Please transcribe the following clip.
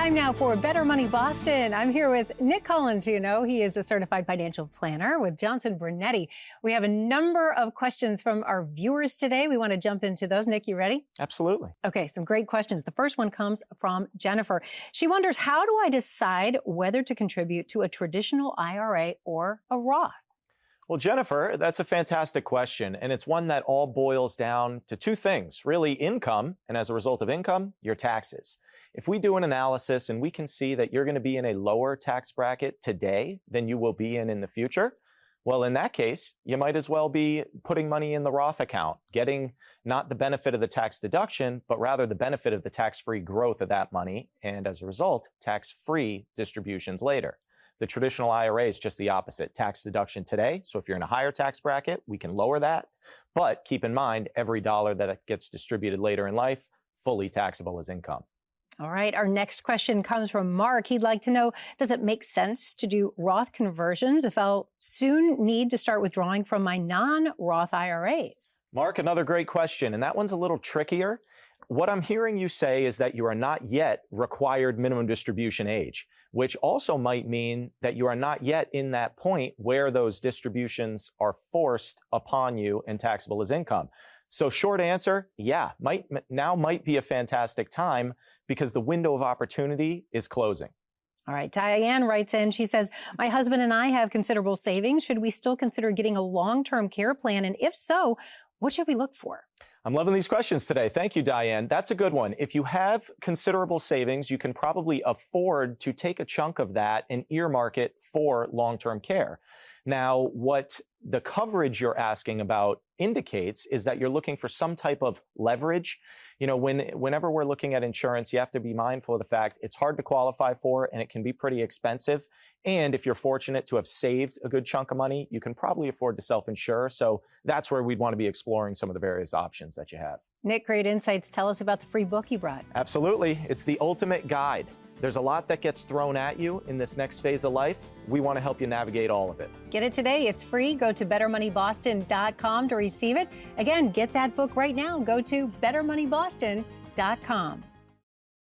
Time now for Better Money Boston. I'm here with Nick Colantuono. He is a certified financial planner with Johnson Brunetti. We have a number of questions from our viewers today. We want to jump into those. Nick, you ready? Absolutely. Okay, some great questions. The first one comes from Jennifer. She wonders, how do I decide whether to contribute to a traditional IRA or a Roth? Well, Jennifer, that's a fantastic question. And it's one that all boils down to two things, really: income, and as a result of income, your taxes. If we do an analysis and we can see that you're going to be in a lower tax bracket today than you will be in the future, well, in that case, you might as well be putting money in the Roth account, getting not the benefit of the tax deduction, but rather the benefit of the tax-free growth of that money, and as a result, tax-free distributions later. The traditional IRA is just the opposite. Tax deduction today. So if you're in a higher tax bracket, we can lower that. But keep in mind, every dollar that gets distributed later in life, fully taxable as income. All right. Our next question comes from Mark. He'd like to know, does it make sense to do Roth conversions if I'll soon need to start withdrawing from my non-Roth IRAs? Mark, another great question. And that one's a little trickier. What I'm hearing you say is that you are not yet required minimum distribution age, which also might mean that you are not yet in that point where those distributions are forced upon you and taxable as income. So short answer, yeah, now might be a fantastic time because the window of opportunity is closing. All right. Diane writes in, she says, my husband and I have considerable savings. Should we still consider getting a long-term care plan? And if so, what should we look for? I'm loving these questions today. Thank you, Diane. That's a good one. If you have considerable savings, you can probably afford to take a chunk of that and earmark it for long-term care. Now, what the coverage you're asking about indicates is that you're looking for some type of leverage. You know, whenever we're looking at insurance, you have to be mindful of the fact it's hard to qualify for and it can be pretty expensive. And if you're fortunate to have saved a good chunk of money, you can probably afford to self-insure. So that's where we'd want to be exploring some of the various options that you have. Nick, great insights. Tell us about the free book you brought. Absolutely. It's the ultimate guide. There's a lot that gets thrown at you in this next phase of life. We want to help you navigate all of it. Get it today. It's free. Go to bettermoneyboston.com to receive it. Again, get that book right now. Go to bettermoneyboston.com.